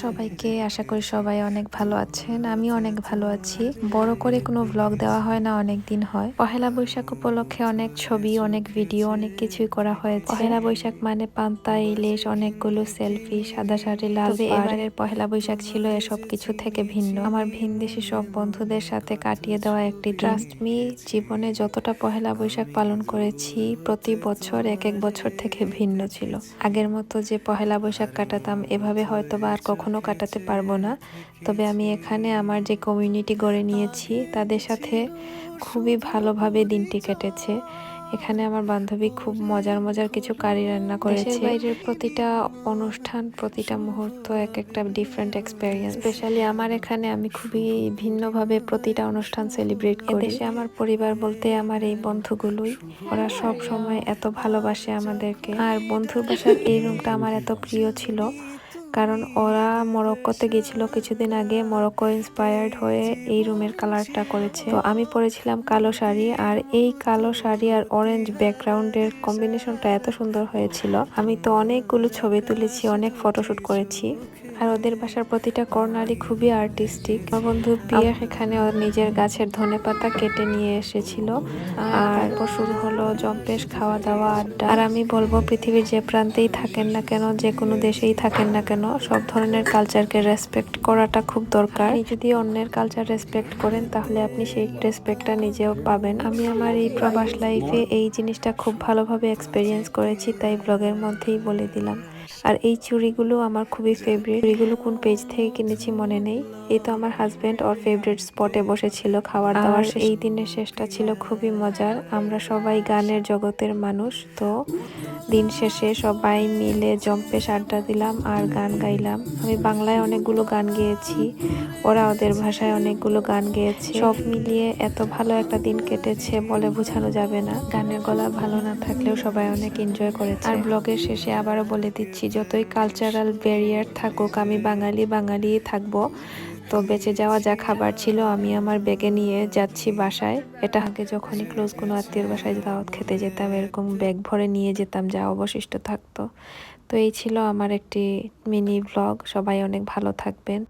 সবাইকে, আশা করি সবাই অনেক ভালো আছেন। আমি অনেক ভালো আছি। বড় করে কোনো ব্লগ দেওয়া হয় না, অনেক দিন হয়। পহেলা বৈশাখ উপলক্ষে অনেক ছবি, অনেক ভিডিও, অনেক কিছুই করা হয়েছে। পহেলা বৈশাখ মানে পান্তা ইলিশ, অনেকগুলো সেলফি, সাদা শাড়ি, লাল পাড়। এবারের পহেলা বৈশাখ ছিল এসব কিছু থেকে ভিন্ন। আমার ভিনদেশী সব বন্ধুদের সাথে কাটিয়ে দেওয়া একটি ট্রাস্ট মি, জীবনে যতটা পহেলা বৈশাখ পালন করেছি প্রতি বছর এক এক বছর থেকে ভিন্ন ছিল। আগের মতো যে পহেলা বৈশাখ কাটাতাম এভাবে হয়তো বা আর কখনো কাটাতে পারবো না। তবে আমি এখানে আমার যে কমিউনিটি গড়ে নিয়েছি তাদের সাথে খুবই ভালোভাবে দিনটি কেটেছে। এখানে আমার বান্ধবী খুব মজার মজার কিছু কারি রান্না করেছে। দেশের বাইরের প্রতিটা অনুষ্ঠান, প্রতিটা মুহূর্ত এক একটা ডিফারেন্ট এক্সপেরিয়েন্স। স্পেশালি আমার এখানে আমি খুবই ভিন্নভাবে প্রতিটা অনুষ্ঠান সেলিব্রেট করি। দেশে আমার পরিবার বলতে আমার এই বন্ধুগুলোই, ওরা সব সময় এত ভালোবাসে আমাদেরকে। আর বন্ধুর বাসার এই রুমটা আমার এত প্রিয় ছিল কারণ ওরা মরক্কোতে গেছিল কিছুদিন আগে। মরক্কো ইন্সপায়ার্ড হয়ে এই রুমের কালারটা করেছে। তো আমি পরেছিলাম কালো শাড়ি, আর এই কালো শাড়ি আর অরেঞ্জ ব্যাকগ্রাউন্ডের কম্বিনেশনটা এত সুন্দর হয়েছিল। আমি তো অনেকগুলো ছবি তুলেছি, অনেক ফটোশুট করেছি। আর ওদের বাসার প্রতিটা কর্নারই খুবই আর্টিস্টিক। আমার বন্ধু পিয়া এখানে ওর নিজের গাছের ধনেপাতা কেটে নিয়ে এসেছিল। আর তারপর শুরু হলো জম্পেশ, খাওয়া দাওয়া, আড্ডা। আর আমি বলবো, পৃথিবীর যে প্রান্তেই থাকেন না কেন, যে কোনো দেশেই থাকেন না কেন, সব ধরনের কালচারকে রেসপেক্ট করাটা খুব দরকার। আপনি যদি অন্যের কালচার রেসপেক্ট করেন তাহলে আপনি সেই রেসপেক্টটা নিজেও পাবেন। আমি আমার এই প্রবাস লাইফে এই জিনিসটা খুব ভালোভাবে এক্সপেরিয়েন্স করেছি, তাই ব্লগের মধ্যেই বলে দিলাম। আর এই চুড়িগুলো আমার খুবই ফেভারিট। চুড়িগুলো কোন পেজ থেকে কিনেছি মনে নেই। এই তো আমার হাজবেন্ড ওর ফেভারিট স্পটে বসেছিল খাওয়ার দাওয়ার। এই দিনের শেষটা ছিল খুবই মজার। আমরা সবাই গানের জগতের মানুষ, তো দিন শেষে সবাই মিলে জম্পেশ আড্ডা দিলাম আর গান গাইলাম। আমি বাংলায় অনেকগুলো গান গেয়েছি, ওরা ওদের ভাষায় অনেকগুলো গান গেয়েছে। সব মিলিয়ে এত ভালো একটা দিন কেটেছে বলে বোঝানো যাবে না। গানের গলা ভালো না থাকলেও সবাই অনেক এনজয় করেছে। আর ব্লগের শেষে আবারও বলে দিচ্ছি, যতই কালচারাল ব্যারিয়ার থাকুক, আমি বাঙালিই থাকবো। তো বেঁচে যাওয়া যা খাবার ছিল আমি আমার ব্যাগে নিয়ে যাচ্ছি বাসায়। এটা আগে যখনই ক্লোজ কোনো আত্মীয়র বাসায় দাওয়াত খেতে যেতাম, এরকম ব্যাগ ভরে নিয়ে যেতাম যা অবশিষ্ট থাকতো। তো এই ছিল আমার একটি মিনি ব্লগ। সবাই অনেক ভালো থাকবেন।